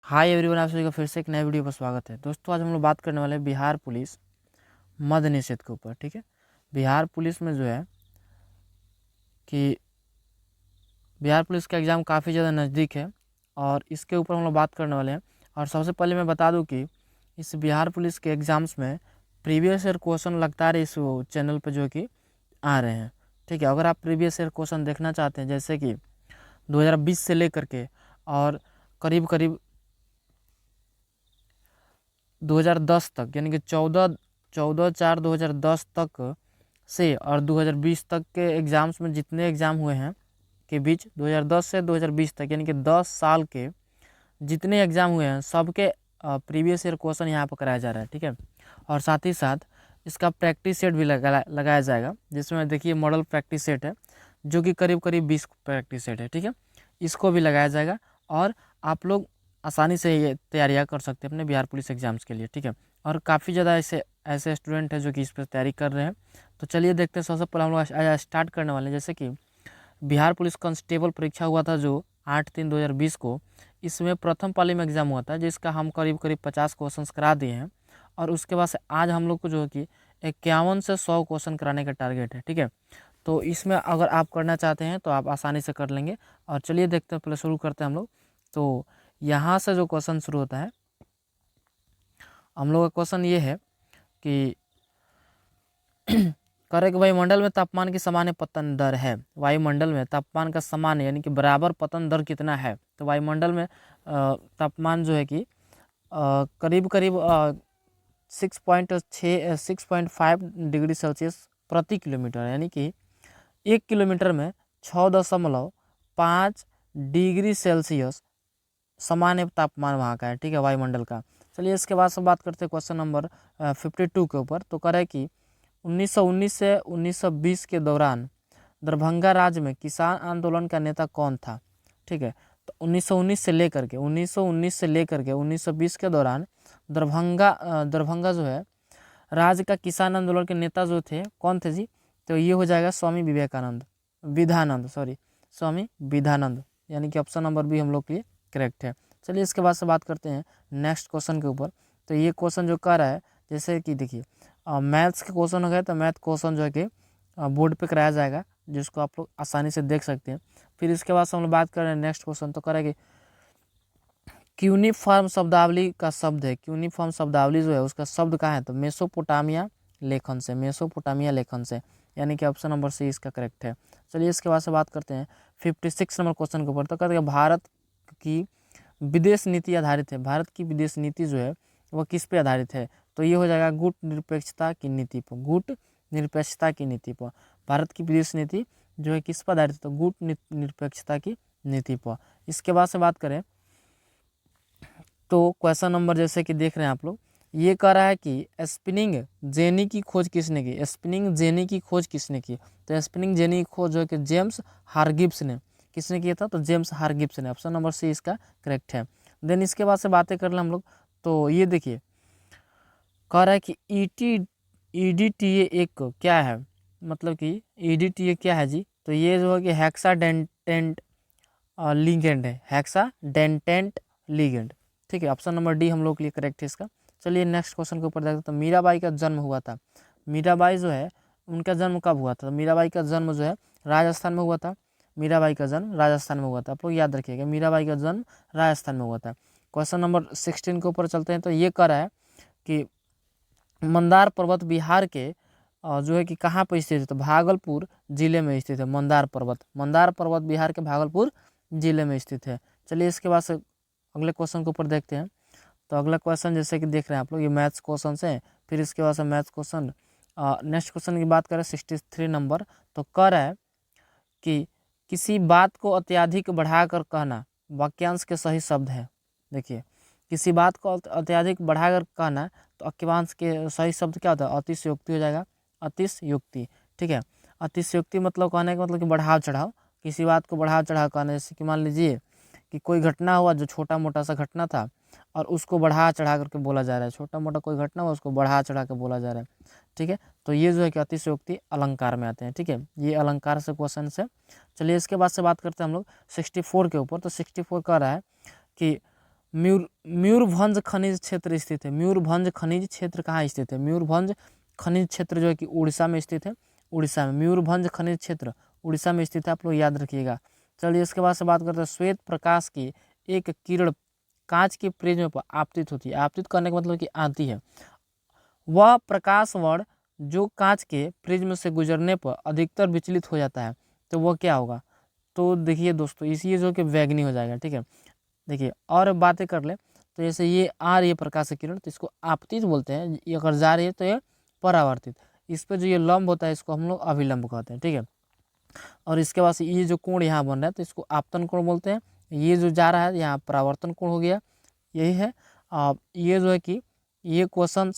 Hi everyone, आप सभी का फिर से एक नए वीडियो पर स्वागत है। दोस्तों, आज हम लोग बात करने वाले हैं बिहार पुलिस मद्य निषेध के ऊपर। ठीक है, बिहार पुलिस में जो है कि बिहार पुलिस का एग्ज़ाम काफ़ी ज़्यादा नज़दीक है और इसके ऊपर हम लोग बात करने वाले हैं। और सबसे पहले मैं बता दूं कि इस बिहार पुलिस के एग्ज़ाम्स में प्रीवियस ईयर क्वेश्चन लगातार इस चैनल पर जो है कि आ रहे हैं। ठीक है, अगर आप प्रीवियस ईयर क्वेश्चन देखना चाहते हैं, जैसे कि 2020 से लेकर के और करीब करीब 2010 तक, यानी कि 14/4/2010 तक से और 2020 तक के एग्ज़ाम्स में जितने एग्ज़ाम हुए हैं के बीच 2010 से 2020 तक, यानी कि 10 साल के जितने एग्ज़ाम हुए हैं सबके प्रीवियस ईयर क्वेश्चन यहाँ पर कराया जा रहा है। ठीक है, और साथ ही साथ इसका प्रैक्टिस सेट भी लगाया जाएगा, जिसमें देखिए मॉडल प्रैक्टिस सेट है जो कि करीब करीब 20 प्रैक्टिस सेट है। ठीक है, इसको भी लगाया जाएगा और आप लोग आसानी से ये तैयारियां कर सकते हैं अपने बिहार पुलिस एग्जाम्स के लिए। ठीक है, और काफ़ी ज़्यादा ऐसे ऐसे स्टूडेंट हैं जो कि इस पर तैयारी कर रहे हैं। तो चलिए देखते हैं। सबसे पहले हम लोग आज स्टार्ट करने वाले हैं। जैसे कि बिहार पुलिस कांस्टेबल परीक्षा हुआ था जो 8/3/2020 को, इसमें प्रथम पाली में एग्ज़ाम हुआ था, जिसका हम करीब करीब 50 क्वेश्चन करा दिए हैं। और उसके बाद से आज हम लोग को जो है कि 51 से 100 क्वेश्चन कराने का टारगेट है। ठीक है, तो इसमें अगर आप करना चाहते हैं तो आप आसानी से कर लेंगे। और चलिए देखते हैं, पहले शुरू करते हैं हम लोग। तो यहाँ से जो क्वेश्चन शुरू होता है, हम लोग का क्वेश्चन ये है कि करे कि वायुमंडल में तापमान की सामान्य पतन दर है। वायुमंडल में तापमान का सामान्य यानी कि बराबर पतन दर कितना है। तो वायुमंडल में तापमान जो है कि करीब करीब 6.5 डिग्री सेल्सियस प्रति किलोमीटर, यानी कि 1 किलोमीटर में 6.5 डिग्री सेल्सियस सामान्य तापमान वहाँ का है। ठीक है, वायुमंडल का। चलिए इसके बाद से बात करते हैं क्वेश्चन नंबर 52 के ऊपर। तो करे कि 1919 से 1920 के दौरान दरभंगा राज्य में किसान आंदोलन का नेता कौन था। ठीक है, तो 1919 से लेकर के 1920 के दौरान दरभंगा जो है राज्य का किसान आंदोलन के नेता जो थे, कौन थे जी। तो ये हो जाएगा स्वामी विवेकानंद, विधानंद, सॉरी, स्वामी विधानंद, यानी कि ऑप्शन नंबर बी हम लोग के लिए करेक्ट है। चलिए इसके बाद से बात करते हैं नेक्स्ट क्वेश्चन के ऊपर। तो ये क्वेश्चन जो कर रहा है, जैसे कि देखिए मैथ्स के क्वेश्चन हो गए, तो मैथ क्वेश्चन जो है कि बोर्ड पे कराया जाएगा, जिसको आप लोग आसानी से देख सकते हैं। फिर इसके बाद से हम लोग बात कर रहे हैं नेक्स्ट क्वेश्चन। तो करेंगे क्यूनिफॉर्म शब्दावली का शब्द है। क्यूनिफॉर्म शब्दावली जो है उसका शब्द कहाँ है, तो मेसोपोटामिया लेखन से, मेसोपोटामिया लेखन से, यानी कि ऑप्शन नंबर सी इसका करेक्ट है। चलिए इसके बाद से बात करते हैं 56 नंबर क्वेश्चन के ऊपर। तो कहते हैं भारत की विदेश नीति आधारित है। भारत की विदेश नीति जो है वह किस पे आधारित है। तो ये हो जाएगा गुट निरपेक्षता की नीति पर, गुट निरपेक्षता की नीति पर। भारत की विदेश नीति जो है किस पर आधारित है, तो गुट निरपेक्षता की नीति पर। इसके बाद से बात करें तो क्वेश्चन नंबर जैसे कि देख रहे हैं आप लोग, ये कह रहा है कि स्पिनिंग जेनी की खोज किसने की। स्पिनिंग जेनी की खोज किसने की। तो स्पिनिंग जेनी की खोज जो है कि जेम्स हारगिब्स ने, किसने किया था, तो जेम्स हारगिब्स ने। ऑप्शन नंबर सी इसका करेक्ट है। देन इसके बाद से बातें कर लें हम लोग। तो ये देखिए कह रहा है कि ईडीटीए एक क्या है, मतलब कि ईडीटीए क्या है जी। तो ये जो है कि हेक्साडेंटेंट लिगेंड है, हेक्साडेंटेंट लिगेंड। ठीक है, ऑप्शन नंबर डी हम लोग के लिए करेक्ट है इसका। चलिए नेक्स्ट क्वेश्चन के ऊपर देखते हैं। तो मीराबाई का जन्म हुआ था, मीराबाई जो है उनका जन्म कब हुआ था। तो मीराबाई का जन्म जो है राजस्थान में हुआ था। मीराबाई का जन्म राजस्थान में हुआ था, आप लोग याद रखिएगा, मीराबाई का जन्म राजस्थान में हुआ था। क्वेश्चन नंबर 16 के ऊपर चलते हैं। तो ये कह रहा है कि मंदार पर्वत बिहार के जो है कि कहाँ पर स्थित है। तो भागलपुर जिले में स्थित है मंदार पर्वत। मंदार पर्वत बिहार के भागलपुर जिले में स्थित है। चलिए इसके बाद से अगले क्वेश्चन के ऊपर देखते हैं। तो अगला क्वेश्चन जैसे कि देख रहे हैं आप लोग, ये मैथ्स क्वेश्चन है। फिर इसके बाद से मैथ्स क्वेश्चन, नेक्स्ट क्वेश्चन की बात करें 63 नंबर। तो कह रहा है कि किसी बात को अत्यधिक बढ़ाकर कहना वाक्यांश के सही शब्द है। देखिए किसी बात को अत्यधिक बढ़ाकर कहना, तो वाक्यांश के सही शब्द क्या होता है, अतिशयोक्ति हो जाएगा, अतिशयोक्ति। ठीक है, अतिशयोक्ति मतलब कहने का मतलब कि बढ़ाव चढ़ाव, किसी बात को बढ़ाव चढ़ाव कहना। जैसे कि मान लीजिए कि कोई घटना हुआ जो छोटा मोटा सा घटना था और उसको बढ़ा चढ़ा करके बोला जा रहा है, छोटा मोटा कोई घटना हुआ उसको बढ़ा चढ़ा कर बोला जा रहा है। ठीक है, तो ये जो है कि अतिशयोक्ति अलंकार में आते हैं। ठीक है, ये अलंकार से क्वेश्चन से। चलिए इसके बाद से बात करते हैं हम लोग 64 के ऊपर। तो 64 कह रहा है कि मयूरभंज खनिज क्षेत्र स्थित है। मयूरभंज खनिज क्षेत्र कहाँ स्थित है? मयूरभंज खनिज क्षेत्र जो है कि उड़ीसा में स्थित है। उड़ीसा में मयूरभंज खनिज क्षेत्र उड़ीसा में स्थित है, आप लोग याद रखिएगा। चलिए इसके बाद से बात करते हैं, श्वेत प्रकाश की एक किरण कांच के प्रिज्म पर आपतित होती है। आपतित करने का मतलब कि आती है। वह प्रकाश वर्ण जो कांच के प्रिज्म से गुजरने पर अधिकतर विचलित हो जाता है, तो वह क्या होगा? तो देखिए दोस्तों, इसी जो कि वैगनी हो जाएगा। ठीक है, देखिए और बातें कर ले तो जैसे ये आ रही है प्रकाश की किरण, तो इसको आपतित बोलते हैं। ये अगर जा रही है तो ये परावर्तित। इस पर जो ये लंब होता है इसको हम लोग अभिलंब कहते हैं। ठीक है, और इसके बाद से ये जो कोण यहाँ बन रहा है तो इसको आपतन कोण बोलते हैं। ये जो जा रहा है यहाँ परावर्तन कोण हो गया। यही है। ये जो है कि ये क्वेश्चन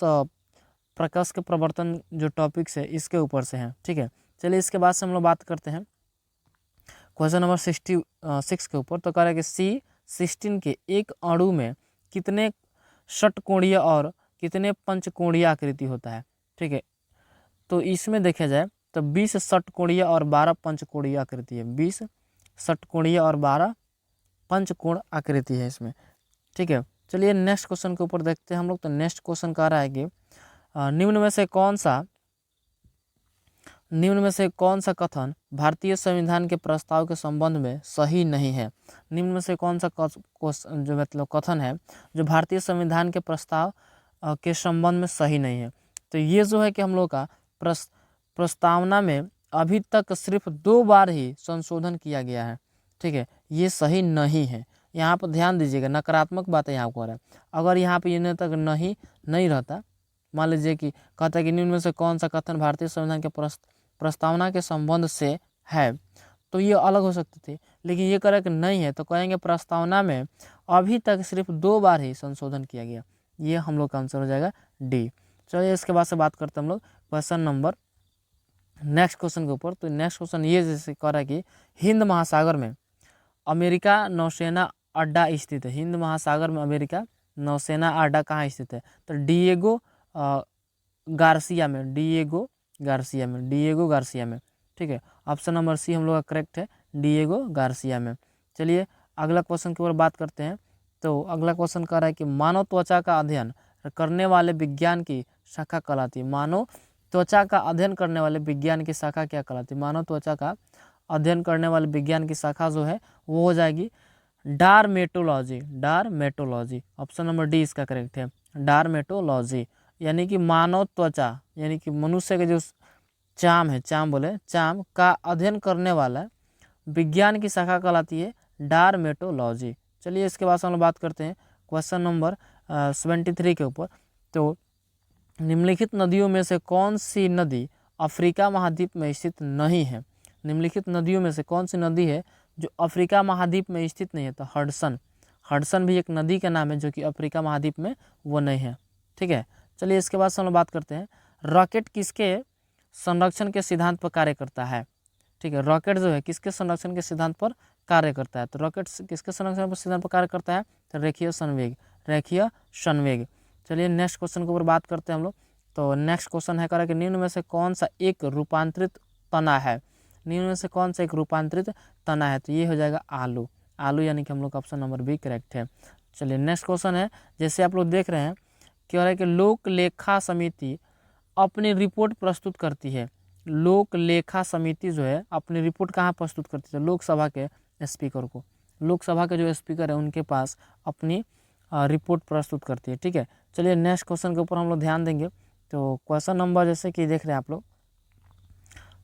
प्रकाश के प्रवर्तन जो टॉपिक्स है इसके ऊपर से हैं। ठीक है, चलिए इसके बाद से हम लोग बात करते हैं क्वेश्चन नंबर 66 के ऊपर। तो कह रहा है कि C16 के एक अणु में कितने षटकोणीय और कितने पंचकोणीय आकृति होता है? ठीक है, तो इसमें देखा जाए तो 20 षटकोणीय और 12 पंचकोणीय आकृति है। 20 षटकोणीय और 12 पंचकोण आकृति है इसमें। ठीक है, चलिए नेक्स्ट क्वेश्चन के ऊपर देखते हैं हम लोग। तो नेक्स्ट क्वेश्चन कह रहा है कि निम्न में से कौन सा कथन भारतीय संविधान के प्रस्ताव के संबंध में सही नहीं है? निम्न में से कौन सा जो मतलब कथन है जो भारतीय संविधान के प्रस्ताव के संबंध में सही नहीं है? तो ये जो है कि हम लोग का प्रस्तावना में अभी तक सिर्फ 2 बार ही संशोधन किया गया है। ठीक है, ये सही नहीं है। यहाँ पर ध्यान दीजिएगा, नकारात्मक बात है यहाँ पर है। अगर यहाँ पे ये तक नहीं रहता, मान लीजिए कि कहता है कि निम्न में से कौन सा कथन भारतीय संविधान के प्रस्तावना के संबंध से है, तो ये अलग हो सकते थे। लेकिन ये करेक्ट नहीं है, तो कहेंगे प्रस्तावना में अभी तक सिर्फ 2 बार ही संशोधन किया गया। ये हम लोग का आंसर हो जाएगा डी। चलिए इसके बाद से बात करते हैं हम लोग क्वेश्चन नंबर नेक्स्ट क्वेश्चन के ऊपर। तो नेक्स्ट क्वेश्चन ये जैसे कह रहा है कि हिंद महासागर में अमेरिका नौसेना अड्डा स्थित है। हिंद महासागर में अमेरिका नौसेना अड्डा कहाँ स्थित है? तो डिएगो गार्सिया में। डिएगो गार्सिया में। ठीक है, ऑप्शन नंबर सी हम लोग का करेक्ट है, डिएगो गार्सिया में। चलिए अगला क्वेश्चन की ओर बात करते हैं। तो अगला क्वेश्चन कह रहा है कि मानव त्वचा का अध्ययन करने वाले विज्ञान की शाखा कहलाती है। मानव त्वचा का अध्ययन करने वाले विज्ञान की शाखा क्या कहलाती है? मानव त्वचा का अध्ययन करने वाले विज्ञान की शाखा जो है वो हो जाएगी डार्मेटोलॉजी। डार्मेटोलॉजी, ऑप्शन नंबर डी इसका करेक्ट है, डार्मेटोलॉजी। यानी कि मानव त्वचा यानी कि मनुष्य के जो चाम है, चाम का अध्ययन करने वाला विज्ञान की शाखा कहलाती है डार्मेटोलॉजी। चलिए इसके बाद हम लोग बात करते हैं क्वेश्चन नंबर 73 के ऊपर। तो निम्नलिखित नदियों में से कौन सी नदी अफ्रीका महाद्वीप में स्थित नहीं है? निम्नलिखित नदियों में से कौन सी नदी है जो अफ्रीका महाद्वीप में स्थित नहीं है? तो हडसन भी एक नदी का नाम है जो कि अफ्रीका महाद्वीप में वो नहीं है। ठीक है, चलिए इसके बाद हम लोग बात करते हैं रॉकेट किसके संरक्षण के सिद्धांत पर कार्य करता है? ठीक है, रॉकेट जो है किसके संरक्षण के सिद्धांत पर कार्य करता है? तो रॉकेट किसके संरक्षण पर सिद्धांत पर कार्य करता है? तो रेखीय संवेग। चलिए नेक्स्ट क्वेश्चन के ऊपर बात करते हैं हम लोग। तो नेक्स्ट क्वेश्चन है कि निम्न में से कौन सा एक रूपांतरित तना है? निम्न में से कौन सा एक रूपांतरित तना है? तो ये हो जाएगा आलू यानी कि हम लोग का ऑप्शन नंबर बी करेक्ट है। चलिए नेक्स्ट क्वेश्चन है, जैसे आप लोग देख रहे हैं क्या हो रहा है कि लोक लेखा समिति अपनी रिपोर्ट प्रस्तुत करती है। लोक लेखा समिति जो है अपनी रिपोर्ट कहाँ प्रस्तुत करती है? लोकसभा के स्पीकर को। लोकसभा के जो स्पीकर है उनके पास अपनी रिपोर्ट प्रस्तुत करती है। ठीक है, चलिए नेक्स्ट क्वेश्चन के ऊपर हम लोग ध्यान देंगे। तो क्वेश्चन नंबर जैसे कि देख रहे हैं आप लोग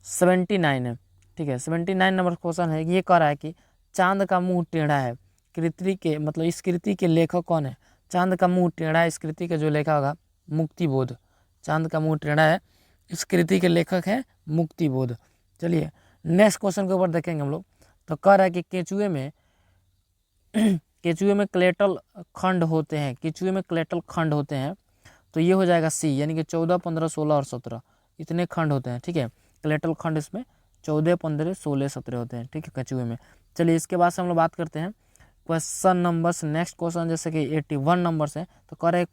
79 है। ठीक है, 79 नंबर क्वेश्चन है, ये कह रहा है कि चांद का मुंह टेढ़ा है। कृति के मतलब इस कृति के लेखक कौन है? चांद का मुंह टेढ़ा है, इस कृति के जो लेखक होगा मुक्तिबोध। चांद का मुंह टेढ़ा है, इस कृति के लेखक है मुक्तिबोध। चलिए नेक्स्ट क्वेश्चन के ऊपर देखेंगे हम लोग। तो कह रहा है कि केचुए में क्लेटल खंड होते हैं। केचुए में क्लेटल खंड होते हैं, तो ये हो जाएगा सी, यानी कि 14, 15, 16 और 17 इतने खंड होते हैं। ठीक है, क्लेटल खंड इसमें 14, 15, 16, 17 होते हैं। ठीक है, केचुए में। चलिए इसके बाद से हम लोग बात करते हैं क्वेश्चन नंबर नेक्स्ट क्वेश्चन जैसे कि 81 नंबर से। तो कह रहे हैं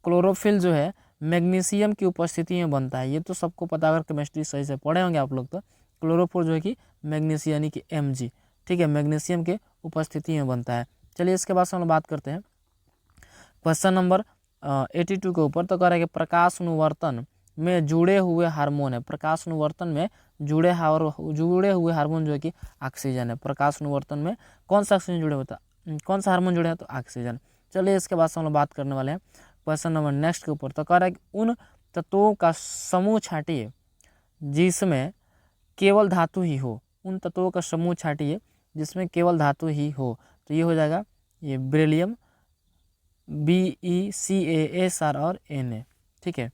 क्लोरोफिल जो है मैग्नीशियम की उपस्थिति में बनता है। ये तो सबको पता, अगर केमिस्ट्री सही से पढ़े होंगे आप लोग तो क्लोरोफिल जो है कि मैग्नीशियम यानी कि Mg। ठीक है, मैग्नीशियम के उपस्थिति में बनता है। चलिए इसके बाद से हम लोग बात करते हैं क्वेश्चन नंबर 82 के ऊपर। तो कह रहा है कि प्रकाश अनुवर्तन में जुड़े हुए हार्मोन है। प्रकाश अनुवर्तन में जुड़े हुए हार्मोन जो है कि ऑक्सीजन है। प्रकाश अनुवर्तन में कौन सा ऑक्सीजन जुड़े होता है, कौन सा हार्मोन जुड़े हैं, तो ऑक्सीजन। चलिए इसके बाद से हम लोग बात करने वाले हैं क्वेश्चन नंबर नेक्स्ट के ऊपर। तो कह रहा है कि उन तत्वों का समूह छांटिए जिसमें केवल धातु ही हो। उन तत्वों का समूह छांटिए जिसमें केवल धातु ही हो। तो ये हो जाएगा ये बेरिलियम, BeCaSr और Na, ठीक है।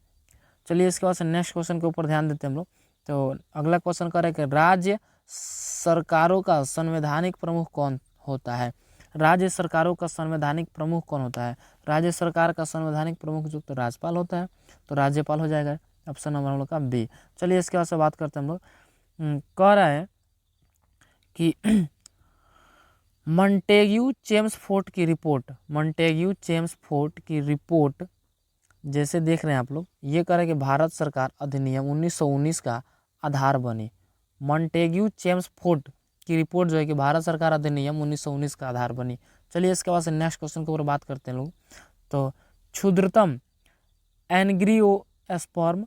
चलिए इसके बाद से नेक्स्ट क्वेश्चन के ऊपर ध्यान देते हैं हम लोग। तो अगला क्वेश्चन कर रहे हैं कि राज्य सरकारों का संवैधानिक प्रमुख कौन होता है। राज्य सरकारों का संवैधानिक प्रमुख कौन होता है। राज्य सरकार का संवैधानिक प्रमुख जो तो राज्यपाल होता है, तो राज्यपाल हो जाएगा ऑप्शन नंबर हम लोग का बी। चलिए इसके बाद से बात करते हैं हम लोग। कह रहा है कि मॉन्टेग्यू चेम्सफोर्ड की रिपोर्ट जैसे देख रहे हैं आप लोग, ये कह रहे हैं कि भारत सरकार अधिनियम 1919 का आधार बनी। मॉन्टेग्यू चेम्सफोर्ड की रिपोर्ट जो है कि भारत सरकार अधिनियम 1919 का आधार बनी। चलिए इसके बाद से नेक्स्ट क्वेश्चन के ऊपर बात करते हैं लोग। तो क्षुद्रतम एंग्रियोस्पर्म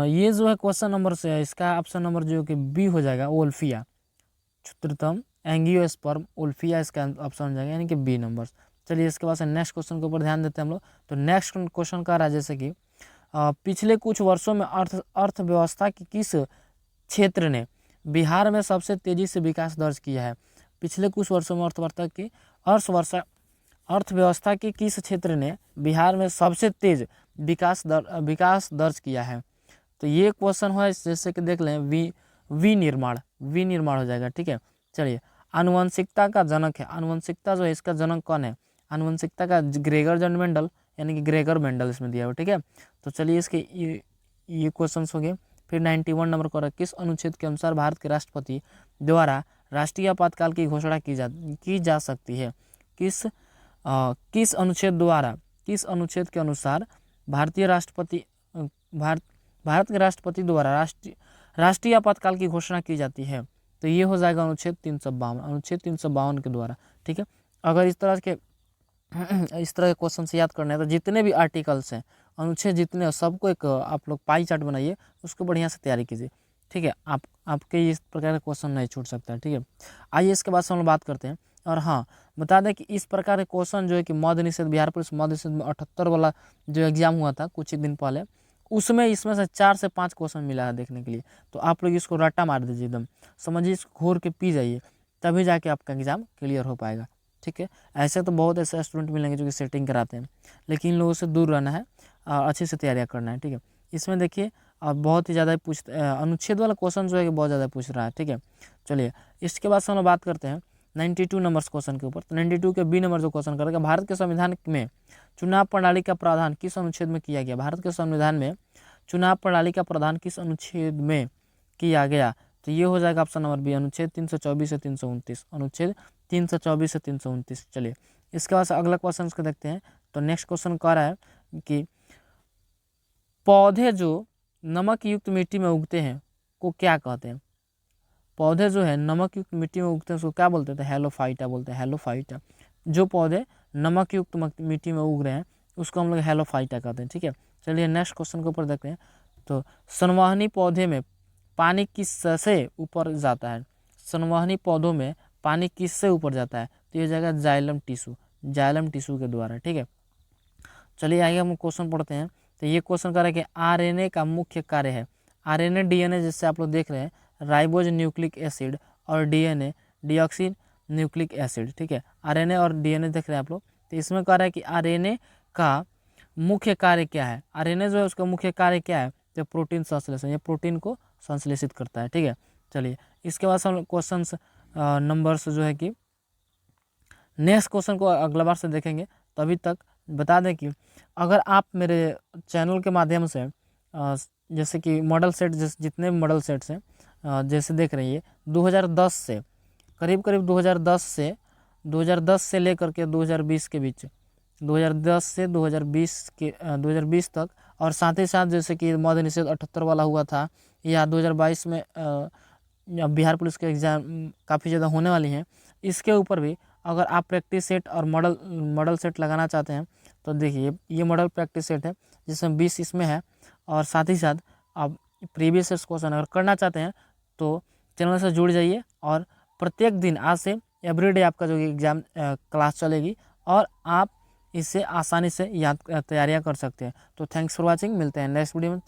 ये जो है क्वेश्चन नंबर से है, इसका ऑप्शन नंबर जो कि बी हो जाएगा, ओल्फिया। क्षुद्रतम एंगियोस्पर्म ओल्फिया इसका ऑप्शन हो जाएगा, यानी कि बी नंबर। चलिए इसके बाद से नेक्स्ट क्वेश्चन के ऊपर ध्यान देते हैं हम लोग। तो नेक्स्ट क्वेश्चन का रहा जैसे कि पिछले कुछ वर्षों में अर्थव्यवस्था की किस क्षेत्र ने बिहार में सबसे तेजी से विकास दर्ज किया है। पिछले कुछ वर्षों में अर्थव्यवस्था की किस क्षेत्र ने बिहार में सबसे तेज विकास दर्ज किया है। तो ये क्वेश्चन है जैसे कि देख लें विनिर्माण हो जाएगा, ठीक है। चलिए आनुवंशिकता का जनक है, आनुवंशिकता जो है इसका जनक कौन है, आनुवंशिकता का ग्रेगर जॉन मेंडल, यानी कि ग्रेगर मेंडल इसमें दिया हुआ, ठीक है। तो चलिए इसके ये क्वेश्चन हो गए। फिर 91 नंबर को किस अनुच्छेद के अनुसार भारत के राष्ट्रपति द्वारा राष्ट्रीय आपातकाल की घोषणा की जा सकती है। किस अनुच्छेद के अनुसार भारत के राष्ट्रपति द्वारा राष्ट्रीय आपातकाल की घोषणा की जाती है। तो ये हो जाएगा अनुच्छेद 352 के द्वारा, ठीक है। अगर इस तरह के क्वेश्चन से याद करना है तो जितने भी आर्टिकल्स हैं, अनुच्छेद जितने, सबको एक आप लोग पाई चार्ट बनाइए, उसको बढ़िया से तैयारी कीजिए, ठीक है। आपके इस प्रकार का क्वेश्चन नहीं छूट सकता है, ठीक है। आइए इसके बाद से हम लोग बात करते हैं। और हाँ, बता दें कि इस प्रकार के क्वेश्चन जो है कि मद्य निषेध, बिहार पुलिस मद्य निषेध में 78 वाला जो एग्जाम हुआ था कुछ ही दिन पहले, उसमें इसमें से 4 से 5 क्वेश्चन मिला है देखने के लिए। तो आप लोग इसको रट्टा मार दीजिए, एकदम समझिए, इसको घोर के पी जाइए, तभी जाके आपका एग्जाम क्लियर हो पाएगा, ठीक है। ऐसे तो बहुत ऐसे स्टूडेंट मिलेंगे जो कि सेटिंग कराते हैं, लेकिन इन लोगों से दूर रहना है, अच्छे से तैयारियाँ करना है, ठीक है। इसमें देखिए बहुत ही ज़्यादा अनुच्छेद वाला क्वेश्चन जो है कि बहुत ज़्यादा पूछ रहा है, ठीक है। चलिए इसके बाद से हम बात करते हैं 92 नंबर्स क्वेश्चन के ऊपर। तो 92 के बी नंबर जो क्वेश्चन करेगा, भारत के संविधान में चुनाव प्रणाली का प्रावधान किस अनुच्छेद में किया गया। भारत के संविधान में चुनाव प्रणाली का प्रावधान किस अनुच्छेद में किया गया। तो ये हो जाएगा ऑप्शन नंबर बी, अनुच्छेद 324 से 329, अनुच्छेद 324 से 329। चलिए इसके बाद अगला क्वेश्चन को देखते हैं। तो नेक्स्ट क्वेश्चन कह रहा है कि पौधे जो नमक युक्त मिट्टी में उगते हैं को क्या कहते हैं। पौधे जो है नमक युक्त मिट्टी में उगते हैं उसको क्या बोलते हैं, हेलोफाइटा बोलते हैं, हेलोफाइटा। जो पौधे नमक युक्त मिट्टी में उग रहे हैं उसको हम लोग हेलोफाइटा कहते हैं, ठीक है। चलिए नेक्स्ट क्वेश्चन के ऊपर देखते हैं। तो संवहनी पौधे में पानी किससे ऊपर जाता है। संवहनी पौधों में पानी किससे ऊपर जाता है। तो ये जाएगा जाइलम टिश्यू के द्वारा, ठीक है। चलिए आगे हम क्वेश्चन पढ़ते हैं। तो ये क्वेश्चन कर रहा है कि आरएनए का मुख्य कार्य है। आरएनए डीएनए जैसे आप लोग देख रहे हैं, राइबोज न्यूक्लिक एसिड और डीएनए डीऑक्सी न्यूक्लिक एसिड, ठीक है। आरएनए और डीएनए देख रहे हैं आप लोग। तो इसमें कह रहा है कि आरएनए का मुख्य कार्य क्या है। आरएनए जो है उसका मुख्य कार्य क्या है, तो प्रोटीन संश्लेषण, ये प्रोटीन को संश्लेषित करता है, ठीक है। चलिए इसके बाद हम क्वेश्चन नंबर्स जो है कि नेक्स्ट क्वेश्चन को अगला बार से देखेंगे। तो अभी तक बता दें कि अगर आप मेरे चैनल के माध्यम से जैसे कि मॉडल सेट, जितने भी मॉडल सेट्स हैं जैसे देख रही है 2010 से करीब 2010 से लेकर के 2020 के बीच, 2010 से 2020 तक, और साथ ही साथ जैसे कि मद्य निषेध 78 वाला हुआ था, या 2022 में अब बिहार पुलिस के एग्ज़ाम काफ़ी ज़्यादा होने वाली हैं, इसके ऊपर भी अगर आप प्रैक्टिस सेट और मॉडल सेट लगाना चाहते हैं तो देखिए ये मॉडल प्रैक्टिस सेट है जिसमें 20 इसमें है, और साथ ही साथ आप प्रीवियस ईयर्स क्वेश्चन अगर करना चाहते हैं तो चैनल से जुड़ जाइए, और प्रत्येक दिन आज से एवरीडे आपका जो एग्ज़ाम क्लास चलेगी और आप इससे आसानी से याद तैयारियाँ कर सकते हैं। तो थैंक्स फॉर वॉचिंग, मिलते हैं नेक्स्ट वीडियो में।